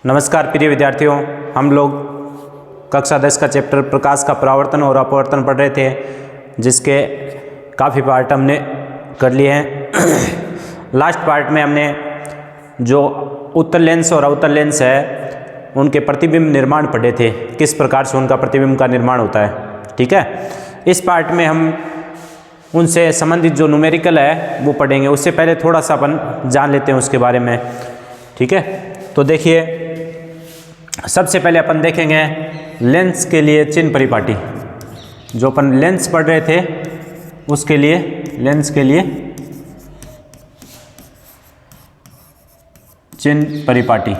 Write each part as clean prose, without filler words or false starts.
नमस्कार प्रिय विद्यार्थियों, हम लोग कक्षा 10 का चैप्टर प्रकाश का परावर्तन और अपवर्तन पढ़ रहे थे, जिसके काफ़ी पार्ट हमने कर लिए हैं। लास्ट पार्ट में हमने जो उत्तल लेंस और अवतल लेंस है उनके प्रतिबिंब निर्माण पढ़े थे, किस प्रकार से उनका प्रतिबिंब का निर्माण होता है। ठीक है, इस पार्ट में हम उनसे संबंधित जो न्यूमेरिकल है वो पढ़ेंगे। उससे पहले थोड़ा सा अपन जान लेते हैं उसके बारे में। ठीक है, तो देखिए, सबसे पहले अपन देखेंगे लेंस के लिए चिन्ह परिपाटी। जो अपन लेंस पढ़ रहे थे उसके लिए, लेंस के लिए चिन्ह परिपाटी।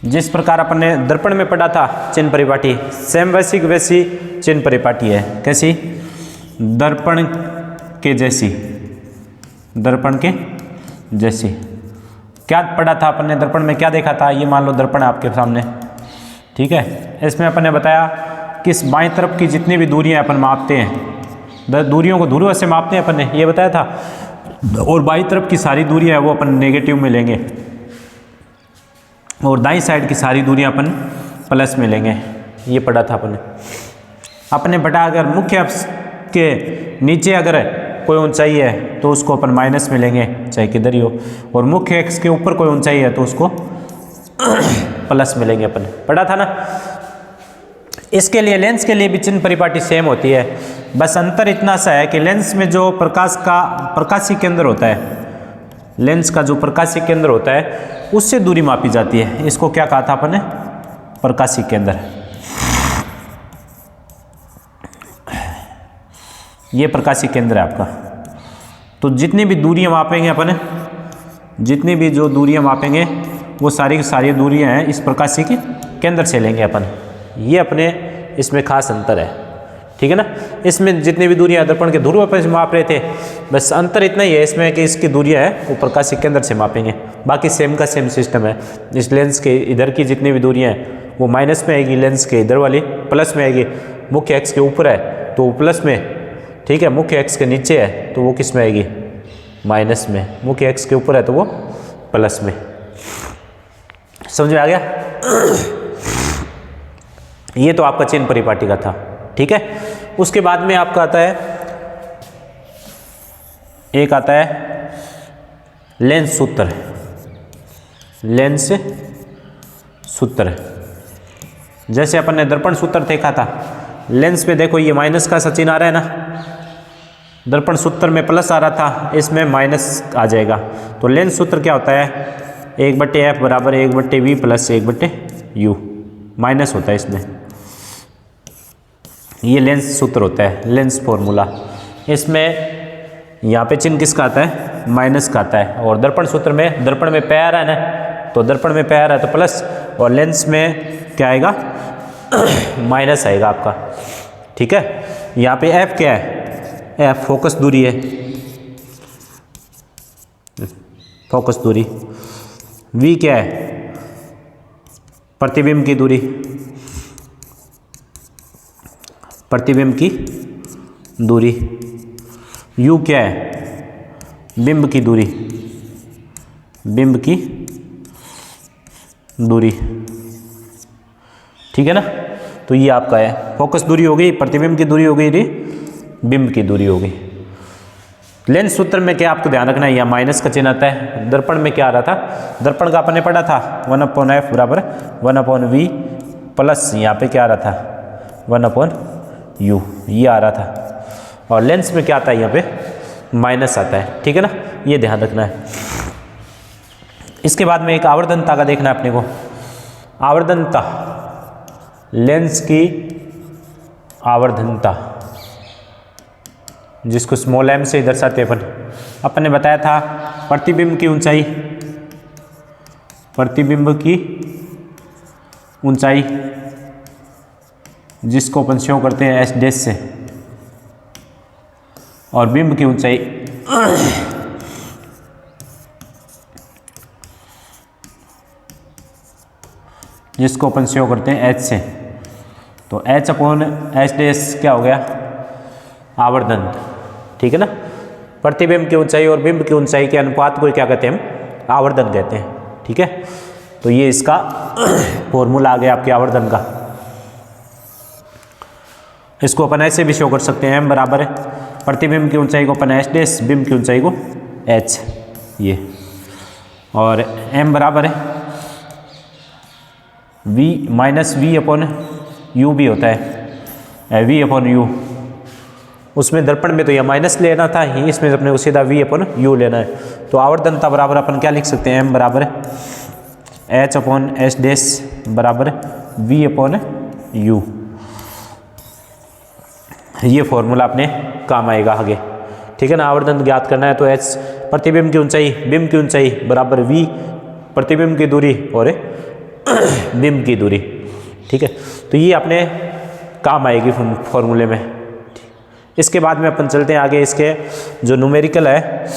जिस प्रकार अपन ने दर्पण में पढ़ा था चिन्ह परिपाटी, सेम वैसी वैसी चिन्ह परिपाटी है। कैसी? दर्पण के जैसी, दर्पण के जैसी। क्या पढ़ा था अपन ने दर्पण में? क्या देखा था? ये मान लो दर्पण है आपके सामने। ठीक है, इसमें अपन ने बताया किस बाईं तरफ की जितनी भी दूरियां अपन मापते हैं, दूरियों को ध्रुव से मापते हैं अपन ने, ये बताया था। और बाईं तरफ की सारी दूरियां है वो अपन नेगेटिव में लेंगे, और दाईं साइड की सारी दूरियां अपन प्लस में लेंगे। ये पढ़ा था अपन ने बटा। अगर मुख्य अक्ष के नीचे अगर कोई ऊंचाई है तो उसको अपन माइनस में लेंगे, चाहे किधर ही हो। और मुख्य अक्ष के ऊपर कोई ऊंचाई है तो उसको प्लस में लेंगे, अपन पढ़ा था ना। इसके लिए लेंस के लिए भी चिन्ह परिपाटी सेम होती है, बस अंतर इतना सा है कि लेंस में जो प्रकाशीय केंद्र होता है, लेंस का जो प्रकाशीय केंद्र होता है उससे दूरी मापी जाती है। इसको क्या कहा था अपन ने? प्रकाशीय केंद्र। ये प्रकाशीय केंद्र है आपका। तो जितनी भी दूरियां मापेंगे अपन, जितनी भी जो दूरियां मापेंगे वो सारी की सारी दूरियां हैं इस प्रकाशीय के केंद्र से लेंगे अपन। ये अपने इसमें खास अंतर है। ठीक है ना। इसमें जितनी भी दूरियां दर्पण के ध्रुव पर माप रहे थे, बस अंतर इतना ही है इसमें कि इसकी दूरियां है वो प्रकाशीय केंद्र से मापेंगे। बाकी सेम का सेम सिस्टम है। इस लेंस के इधर की जितनी भी दूरियां हैं वो माइनस में आएगी, लेंस के इधर वाली प्लस में आएगी। मुख्य एक्स के ऊपर है तो वो प्लस में, ठीक है। मुख्य एक्स के नीचे है तो वो किस में आएगी? माइनस में। मुख्य एक्स के ऊपर है तो वो प्लस में। समझ में आ गया? ये तो आपका चिन्ह परिपाटी का था। ठीक है, उसके बाद में आपका आता है, एक आता है लेंस सूत्र। लेंस सूत्र जैसे अपन ने दर्पण सूत्र देखा था, लेंस पे देखो ये माइनस का सा चिन्ह आ रहा है ना, दर्पण सूत्र में प्लस आ रहा था, इसमें माइनस आ जाएगा। तो लेंस सूत्र क्या होता है? 1/f बराबर 1/v प्लस 1/u। माइनस होता है इसमें, ये लेंस सूत्र होता है, लेंस फॉर्मूला। इसमें यहाँ पे चिन्ह किसका आता है? माइनस का आता है। और दर्पण सूत्र में, दर्पण में पे आ रहा है ना, तो दर्पण में पे आ रहा है तो प्लस, और लेंस में क्या आएगा? माइनस आएगा आपका। ठीक है, यहाँ पे f क्या है? f फोकस दूरी है, फोकस दूरी। v क्या है? प्रतिबिंब की दूरी, प्रतिबिंब की दूरी। u क्या है? बिंब की दूरी, बिंब की दूरी। ठीक है ना। तो ये आपका है, फोकस दूरी हो गई, प्रतिबिंब की दूरी हो गई, बिंब की दूरी हो गई। लेंस सूत्र में क्या आपको ध्यान रखना है? यहाँ माइनस का चिन्ह आता है। दर्पण में क्या आ रहा था? दर्पण का अपन ने पढ़ा था 1/f बराबर 1/v प्लस, यहाँ पे क्या आ रहा था? 1/u, ये आ रहा था। और लेंस में क्या आता है? यहाँ पे माइनस आता है। ठीक है ना, ये ध्यान रखना है। इसके बाद में एक आवर्धनता का देखना है अपने को। आवर्धनता, लेंस की आवर्धनता, जिसको स्मॉल m से दर्शाते हैं अपन ने बताया था प्रतिबिंब की ऊंचाई, प्रतिबिंब की ऊंचाई जिसको अपन शो करते हैं s' से, और बिंब की ऊंचाई जिसको अपन शो करते हैं h से। तो h/s क्या हो गया? आवर्धन, ठीक है ना। प्रतिबिंब की ऊंचाई और बिंब की ऊंचाई के अनुपात को क्या कहते हैं हम, आवर्धन कहते हैं, ठीक है। तो ये इसका फॉर्मूला आ गया आपके आवर्धन का। इसको अपन ऐसे भी शो कर सकते हैं, m बराबर है प्रतिबिंब की ऊंचाई को अपन h डैश, बिंब की ऊंचाई को h, ये, और m बराबर है v minus v upon u भी होता है, v अपॉन यू। उसमें दर्पण में तो यह माइनस लेना था ही, इसमें अपने को सीधा v अपॉन यू लेना है। तो आवर्धनता बराबर अपन क्या लिख सकते हैं, m बराबर है h अपॉन h डैश बराबर v अपॉन यू। ये फॉर्मूला अपने काम आएगा आगे, ठीक है ना। आवर्धन ज्ञात करना है तो h प्रतिबिंब की ऊंचाई, बिंब की ऊंचाई बराबर v प्रतिबिंब की दूरी और बिंब की दूरी, ठीक है। तो ये अपने काम आएगी फॉर्मूले में। इसके बाद में अपन चलते हैं आगे, इसके जो न्यूमेरिकल है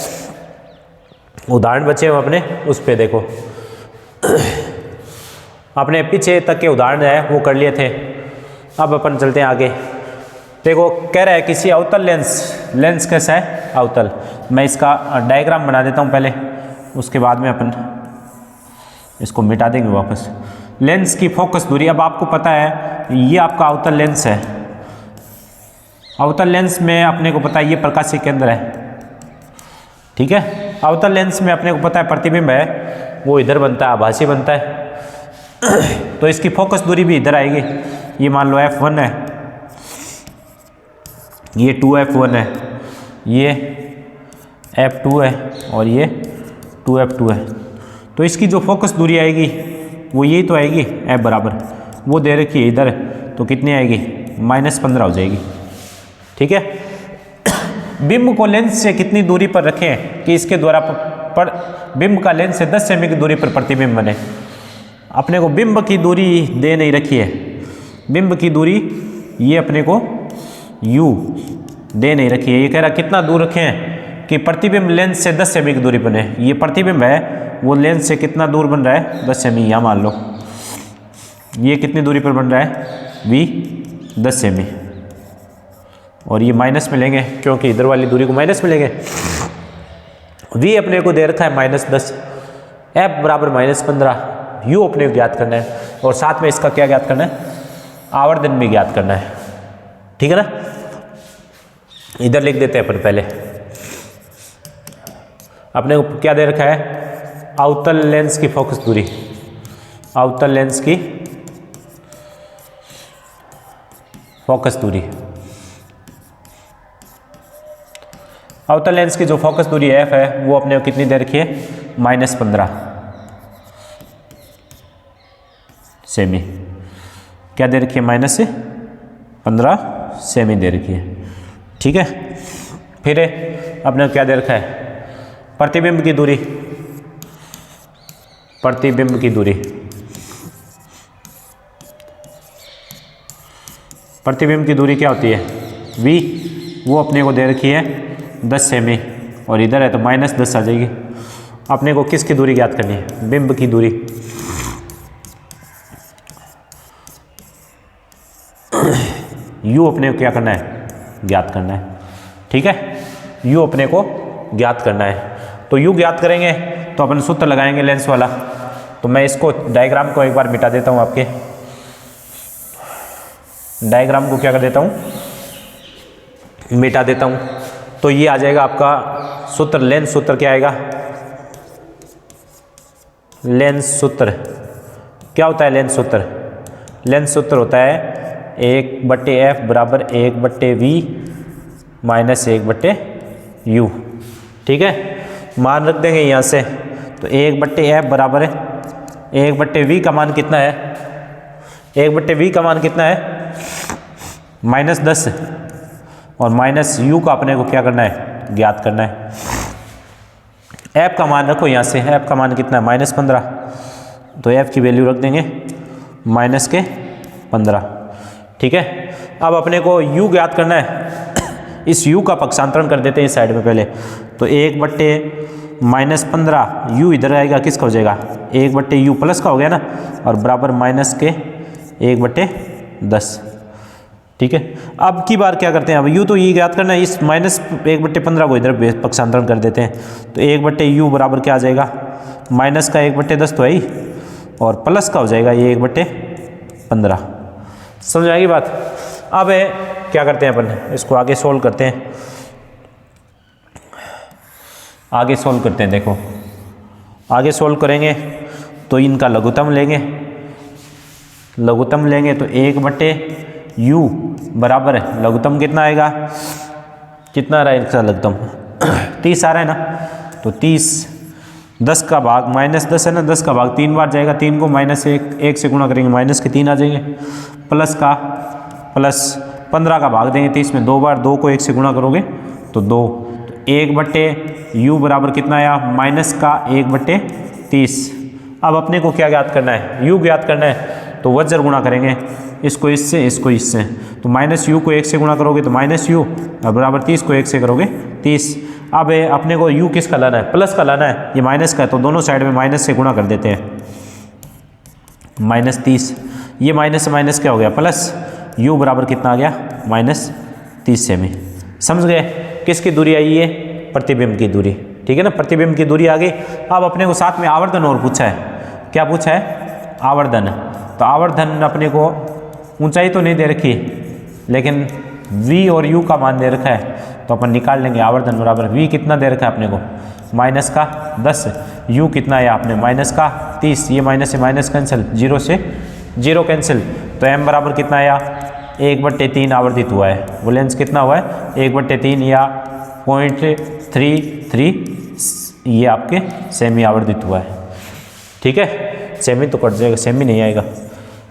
उदाहरण बचे हम अपने, उस पे देखो। अपने पीछे तक के उदाहरण है वो कर लिए थे, अब अपन चलते हैं आगे। देखो कह रहा है किसी अवतल लेंस कैसा है, अवतल। मैं इसका डायग्राम बना देता हूँ पहले, उसके बाद में अपन इसको मिटा देंगे वापस। लेंस की फोकस दूरी, अब आपको पता है ये आपका अवतल लेंस है। अवतल लेंस में अपने को पता है ये प्रकाशीय केंद्र है, ठीक है। अवतल लेंस में अपने को पता है प्रतिबिंब है वो इधर बनता है, आभासी बनता है। तो इसकी फोकस दूरी भी इधर आएगी। ये मान लो f1 है, ये 2f1 है, ये f2 है और ये 2f2 है। तो इसकी जो फोकस दूरी आएगी वो यही तो आएगी, f बराबर, वो दे रखी है इधर, तो कितनी आएगी, -15 हो जाएगी, ठीक है। बिंब को लेंस से कितनी दूरी पर रखें कि इसके द्वारा पर बिंब का लेंस से 10 सेमी की दूरी पर प्रतिबिंब बने। अपने को बिंब की दूरी दे नहीं रखी है, बिंब की दूरी ये अपने को u दे नहीं रखी है। ये कह रहा कितना दूर रखें कि प्रतिबिंब लेंस से 10 सेमी की दूरी बने। ये प्रतिबिंब है वो लेंस से कितना दूर बन रहा है, 10 सेमी। यहाँ मान लो ये कितनी दूरी पर बन रहा है, v 10 सेमी, और ये माइनस में लेंगे क्योंकि इधर वाली दूरी को माइनस में लेंगे। v अपने को दे रखा है -10, f बराबर -15, u अपने को ज्ञात करना है, और साथ में इसका क्या ज्ञात करना है, आवर्धन भी ज्ञात करना है, ठीक है ना। इधर लिख देते हैं अपन पहले। अपने को क्या दे रखा है, अवतल लेंस की फोकस दूरी, अवतल लेंस की फोकस दूरी, अवतल लेंस की जो फोकस दूरी f है वो अपने को कितनी दे रखी है, -15 सेमी। क्या दे रखी है, -15 सेमी दे रखी है, ठीक है। फिर अपने क्या दे रखा है, प्रतिबिंब की दूरी, प्रतिबिंब की दूरी, प्रतिबिंब की दूरी क्या होती है, v, वो अपने को दे रखी है 10 सेमी, और इधर है तो -10 आ जाएगी। अपने को किसकी दूरी ज्ञात करनी है, बिंब की दूरी। u अपने को क्या करना है, ज्ञात करना है, ठीक है। u अपने को ज्ञात करना है, तो u ज्ञात करेंगे तो अपन सूत्र लगाएंगे लेंस वाला। तो मैं इसको डायग्राम को एक बार मिटा देता हूँ, आपके डायग्राम को क्या कर देता हूँ, मिटा देता हूँ। तो ये आ जाएगा आपका सूत्र, लेंस सूत्र क्या आएगा, लेंस सूत्र क्या होता है, लेंस सूत्र, लेंस सूत्र होता है 1/f बराबर 1/v माइनस 1/u, ठीक है। मान रख देंगे यहाँ से, तो 1/f बराबर है 1/v का मान कितना है, 1/v का मान कितना है, -10, और -u का अपने को क्या करना है, ज्ञात करना है। f का मान रखो यहाँ से, f का मान कितना है, -15, तो f की वैल्यू रख देंगे -15, ठीक है। अब अपने को u ज्ञात करना है, इस u का पक्षांतरण कर देते हैं इस साइड में पहले। तो 1/-15 u इधर आएगा, किसका हो जाएगा, 1/u प्लस का हो गया ना, और बराबर -1/10, ठीक है। अब की बार क्या करते हैं, अब यू तो ये ज्ञात करना है, इस माइनस 1/15 को इधर पक्षांतरण कर देते हैं, तो 1/u बराबर क्या आ जाएगा, माइनस का 1/10 तो है ही, और प्लस का हो जाएगा ये 1/15। समझ आएगी बात। अब क्या करते हैं अपन, इसको आगे सोल्व करते हैं, आगे सोल्व करते हैं। देखो आगे सोल्व करेंगे तो इनका लघुत्तम लेंगे, लघुत्तम लेंगे तो 1/u बराबर है, लघुत्तम कितना आएगा, कितना आ रहा है इसका लघुत्तम 30 आ रहा है ना, तो 30 10 का भाग -10 है ना, 10 का भाग 3 बार जाएगा, 3 को -1 से गुणा करेंगे, माइनस के 3 आ जाएंगे, प्लस का प्लस 15 का भाग देंगे 30 में 2 बार, 2 को 1 से गुणा करोगे तो 2, तो 1/u बराबर कितना आया, माइनस का 1/30। अब अपने को क्या ज्ञात करना है, u ज्ञात करना है, तो वज्र गुणा करेंगे, इसको इससे इसको इससे, तो -u को 1 से गुणा करोगे तो -u बराबर 30 को 1 से करोगे 30। अब अपने को u किसका लाना है, प्लस का लाना है, ये माइनस का है, तो दोनों साइड में माइनस से गुणा कर देते हैं, -30, ये माइनस से माइनस क्या हो गया प्लस, u बराबर कितना आ गया, -30 सेमी। समझ गए, किसकी दूरी आई है, प्रतिबिंब की दूरी, ठीक है ना, प्रतिबिंब की दूरी आ गई। अब अपने को साथ में आवर्धन और पूछा है, क्या पूछा है, आवर्धन। तो आवर्धन अपने को ऊंचाई तो नहीं दे रखी, लेकिन v और u का मान दे रखा है, तो अपन निकाल लेंगे आवर्धन बराबर v कितना दे रखा है अपने को, माइनस का 10, u कितना है आपने माइनस का 30, ये माइनस से माइनस कैंसिल, 0 से 0 कैंसिल, तो m बराबर कितना आया, 1/3 आवर्धित हुआ है, वो लेंस कितना हुआ है 1/3 या 0.33 ये आपके सेमी आवर्धित हुआ है, ठीक है। सेमी तो कट जाएगा, सेमी नहीं आएगा,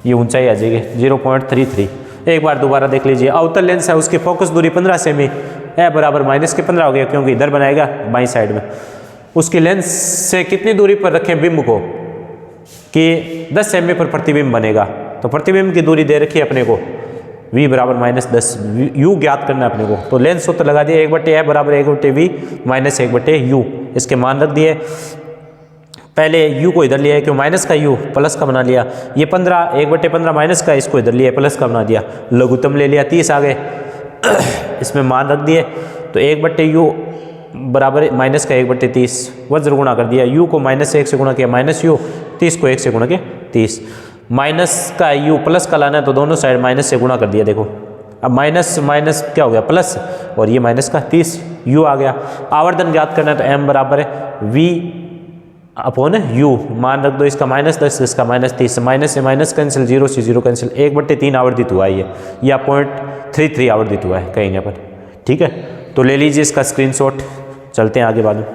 ये ऊंचाई आ जाएगी 0.33। एक बार दोबारा देख लीजिए, अवतल लेंस है, उसकी फोकस दूरी 15 सेमी, ए बराबर -15 हो गया, क्योंकि इधर बनाएगा बाईं साइड में। उसकी लेंस से कितनी दूरी पर रखें बिंब को, कि 10 सेमी पर प्रतिबिंब बनेगा, तो प्रतिबिंब की दूरी दे रखी है अपने को v बराबर -10, u ज्ञात करना है अपने को, तो लेंस सूत्र लगा दिए, 1/a बराबर 1/v माइनस 1/u, इसके मान रख दिए। पहले u को इधर लिया है, क्यों माइनस का u प्लस का बना लिया, ये 15 1/15 माइनस का, इसको इधर लिया प्लस का बना दिया, लघुत्तम ले लिया 30 आ गए इसमें मान रख दिए, तो 1/u बराबर माइनस का 1/30, वज्र गुणा कर दिया, u को -1 से गुणा किया -u, 30 को 1 से गुणा किया 30, माइनस का u प्लस का लाना है, तो दोनों साइड माइनस से गुणा कर दिया। देखो अब माइनस माइनस क्या हो गया प्लस, और ये माइनस का 30 u आ गया। आवर्धन ज्ञात करना है, तो m बराबर है v अपॉन u, मान रख दो, इसका -10 इसका -30, माइनस से माइनस कैंसिल, 0 से 0 कैंसिल, 1/3 आवर्धित हुआ है ये, या 0.33 आवर्धित हुआ है कहेंगे अपन, ठीक है। तो ले लीजिए इसका स्क्रीनशॉट, चलते हैं आगे बाद में।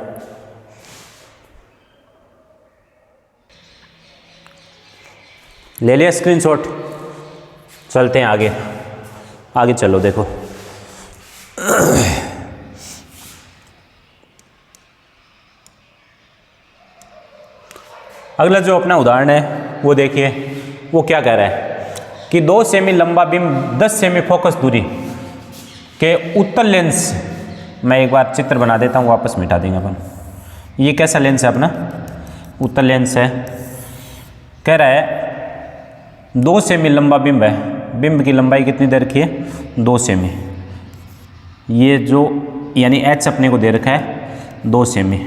ले लिया स्क्रीनशॉट, चलते हैं आगे, आगे चलो। देखो अगला जो अपना उदाहरण है वो देखिए, वो क्या कह रहा है कि 2 सेमी लंबा बिंब 10 सेमी फोकस दूरी के उत्तल लेंस, मैं एक बार चित्र बना देता हूँ, वापस मिटा देंगे अपन। ये कैसा लेंस है अपना, उत्तल लेंस है, कह रहा है 2 सेमी लंबा बिंब है, बिंब की लंबाई कितनी दे रखी है 2 सेमी, ये जो यानी h अपने को दे रखा है 2 सेमी,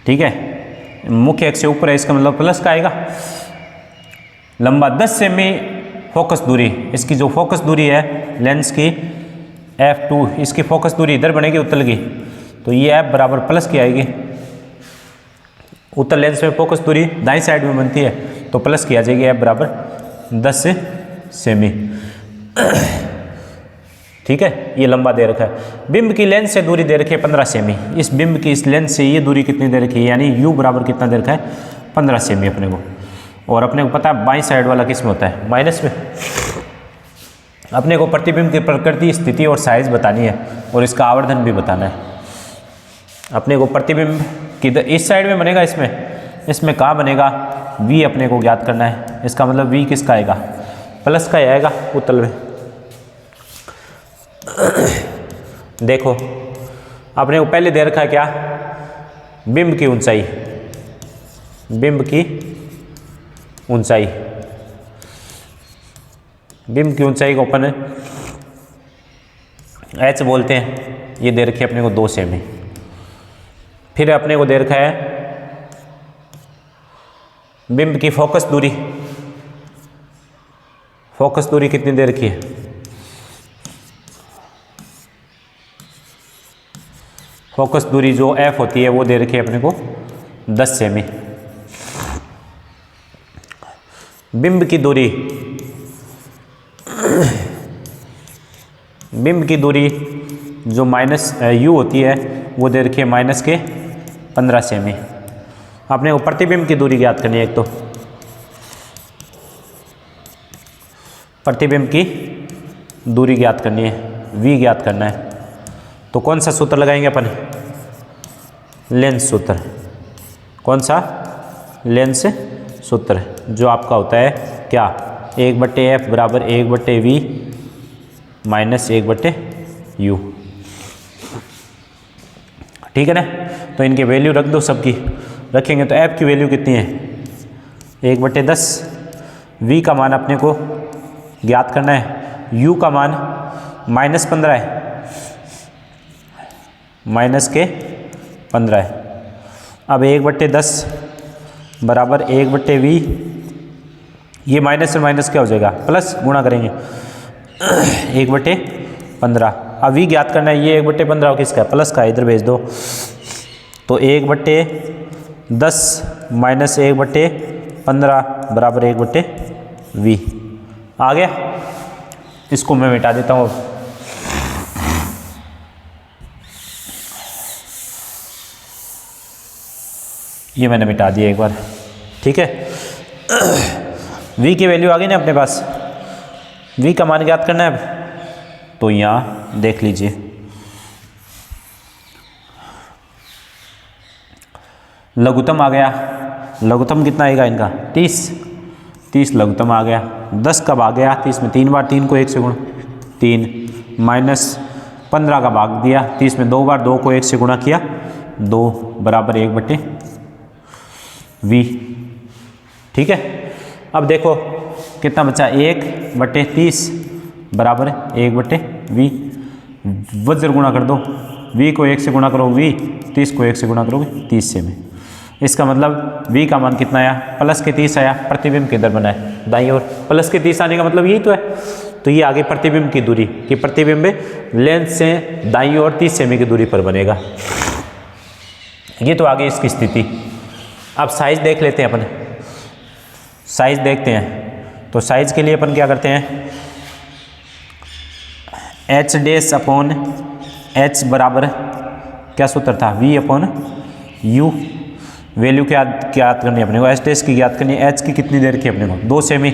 ठीक है, मुख्य अक्ष से ऊपर है, इसका मतलब प्लस का आएगा। लंबा 10 सेमी फोकस दूरी, इसकी जो फोकस दूरी है लेंस की f2, इसकी फोकस दूरी इधर बनेगी उत्तल की, तो ये f बराबर प्लस की आएगी। उत्तल लेंस में फोकस दूरी दाईं साइड में बनती है, तो प्लस की आ जाएगी, f बराबर 10 सेमी, ठीक है। ये लंबा दे रखा है। बिंब की लेंस से दूरी दे रखी है 15 सेमी, इस बिंब की इस लेंस से ये दूरी कितनी दे रखी है, यानी u बराबर कितना दे रखा है 15 सेमी अपने को, और अपने को पता है बाईं साइड वाला किस में होता है, माइनस में। अपने को प्रतिबिंब की प्रकृति, स्थिति और साइज बतानी है, और इसका आवर्धन भी बताना है। अपने को प्रतिबिंब किधर, इस साइड में बनेगा, इसमें कहाँ बनेगा, v अपने को ज्ञात करना है, इसका मतलब v किसका आएगा, प्लस का ही आएगा उत्तल में। देखो अपने को पहले दे रखा है क्या, बिंब की ऊंचाई, बिंब की ऊंचाई, बिंब की ऊंचाई को अपन एच बोलते हैं, ये दे रखी है अपने को 2 सेमी। फिर अपने को दे रखा है बिंब की फोकस दूरी, फोकस दूरी कितनी दे रखी है, फोकस दूरी जो एफ होती है वो दे रखी है अपने को 10 सेमी। बिंब की दूरी, बिंब की दूरी जो माइनस यू होती है वो दे रखी है माइनस के 15 सेमी। आपने को प्रतिबिंब की दूरी ज्ञात करनी है। एक तो प्रतिबिंब की दूरी ज्ञात करनी है, v ज्ञात करना है। तो कौन सा सूत्र लगाएंगे अपन, लेंस सूत्र। कौन सा, लेंस सूत्र, जो आपका होता है क्या, 1/f बराबर 1/v माइनस 1/u। ठीक है ना। तो इनके वैल्यू रख दो, सबकी रखेंगे तो f की वैल्यू कितनी है 1/10, v का मान अपने को ज्ञात करना है, u का मान -15 है, माइनस के 15 है। अब 1/10 बराबर 1/v, ये माइनस से माइनस क्या हो जाएगा, प्लस, गुणा करेंगे 1/15। अब v ज्ञात करना है, ये 1/15 किसका है, प्लस का, इधर भेज दो। तो 1/10 माइनस 1/15 बराबर 1/v आ गया। इसको मैं मिटा देता हूँ। ये मैंने मिटा दिया एक बार, ठीक है। v की वैल्यू आ गई ना अपने पास, v का मान ज्ञात करना है। तो यहाँ देख लीजिए, लघुत्तम आ गया, लघुत्तम कितना आएगा इनका 30 लघुत्तम आ गया। 10 कब आ गया, 30 में 3 बार, 3 को 1 से गुणा, 3 माइनस 15 का भाग दिया, 30 में 2 बार, 2 को 1 से गुणा किया, 2 बराबर 1/v। ठीक है। अब देखो कितना बचा, 1/30 बराबर 1/v। वज्र गुणा कर दो, v को 1 से गुणा करो v, 30 को 1 से गुणा करोगे 30 से में। इसका मतलब v का मान कितना आया, प्लस के 30 आया। प्रतिबिंब किधर बना है, दाईं ओर। प्लस के 30 आने का मतलब यही तो है। तो ये आगे प्रतिबिंब की दूरी, कि प्रतिबिंब लेंस से दाईं ओर 30 सेमी की दूरी पर बनेगा। ये तो आगे इसकी स्थिति। अब साइज देख लेते हैं अपन, साइज देखते हैं। तो साइज के लिए अपन क्या करते हैं, h' बराबर क्या सूत्र था, v/u। वैल्यू क्या ज्ञात करनी है अपने को, h' की ज्ञात करनी है। h की कितनी देर की अपने को 2 सेमी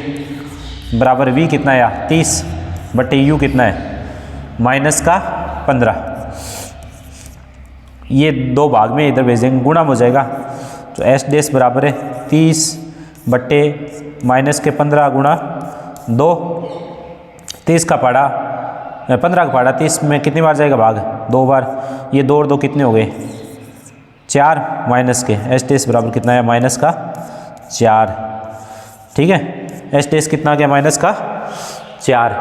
बराबर v कितना आया 30/u कितना है माइनस का 15। ये 2 भाग में इधर भेजेंगे, गुणा हो जाएगा। तो h' बराबर है 30/ माइनस के 15 गुणा 2, 30 का पाड़ा 15 का पाड़ा, 30 में कितनी बार जाएगा भाग, 2 बार। ये 2 और 2 कितने हो गए 4 माइनस के, h' बराबर कितना है माइनस का 4। ठीक है, h' कितना आ गया माइनस का 4।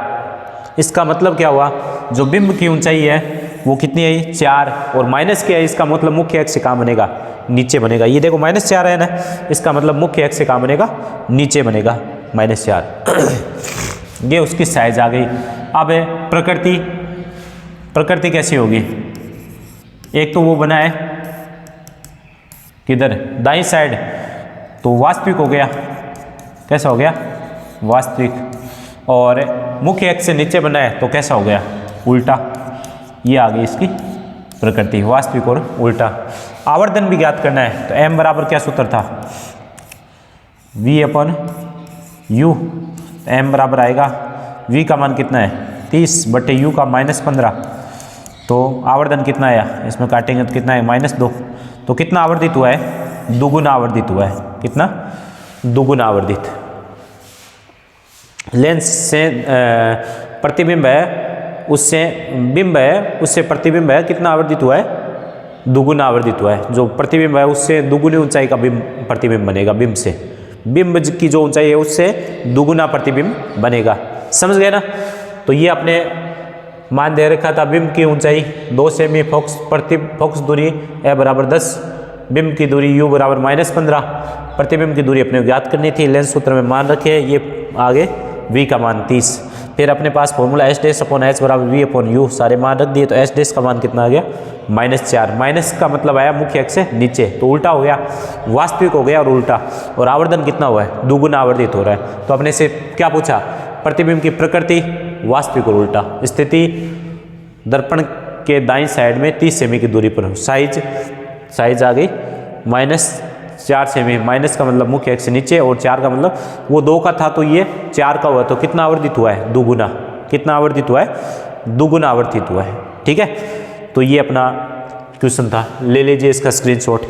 इसका मतलब क्या हुआ, जो बिंब की ऊंचाई है वो कितनी आई 4, और माइनस क्या है, इसका मतलब मुख्य अक्ष से कहाँ बनेगा, नीचे बनेगा। ये देखो -4 है ना, इसका मतलब मुख्य अक्ष से कहाँ बनेगा, नीचे बनेगा -4। ये उसकी साइज आ गई। अब प्रकृति कैसी होगी, एक तो वो बना है किधर, दाईं साइड, तो वास्तविक हो गया। कैसा हो गया, वास्तविक। और मुख्य अक्ष से नीचे बना है तो कैसा हो गया, उल्टा। ये आ गई इसकी प्रकृति, वास्तविक और उल्टा। आवर्धन भी ज्ञात करना है, तो m बराबर क्या सूत्र था, v/u। m बराबर आएगा, v का मान कितना है 30/u का -15। तो आवर्धन कितना आया, इसमें काटेंगे तो कितना है -2। तो कितना आवर्धित हुआ है, दुगुना आवर्धित हुआ है। कितना, दुगुना आवर्धित। लेंस से प्रतिबिंब है, उससे बिंब है, उससे प्रतिबिंब है, कितना आवर्धित हुआ है, दुगुना आवर्धित हुआ है। जो प्रतिबिंब है उससे दुगुनी ऊंचाई का बिंब प्रतिबिंब बनेगा, बिंब से। बिंब की जो ऊंचाई है उससे दुगुना प्रतिबिंब बनेगा। समझ गए ना। तो ये अपने मान दे रखा था बिंब की ऊंचाई 2 सेमी, फोकस फोकस दूरी ए बराबर 10, बिंब की दूरी u बराबर -15, प्रतिबिंब की दूरी अपने को ज्ञात करनी थी। लेंस सूत्र में मान रखे, ये आगे v का मान 30। फिर अपने पास फॉर्मूला S' बराबर v/u, सारे मान रख दिए। तो S' का मान कितना आ गया -4। माइनस का मतलब आया मुख्य अक्ष से नीचे, तो उल्टा हो गया, वास्तविक हो गया और उल्टा। और आवर्धन कितना हुआ है, दुगुना आवर्धित हो रहा है। तो अपने से क्या पूछा, प्रतिबिंब की प्रकृति, वास्तविक और उल्टा। स्थिति दर्पण के दाईं साइड में 30 सेमी की दूरी पर। साइज आ गई -4 सेमी, माइनस का मतलब मुख्य अक्ष से नीचे और 4 का मतलब वो 2 का था तो ये 4 का हुआ, तो कितना आवर्धित हुआ है, दुगुना। कितना आवर्धित हुआ है, दुगुना आवर्धित हुआ है। ठीक है, तो ये अपना क्वेश्चन था, ले लीजिए इसका स्क्रीनशॉट।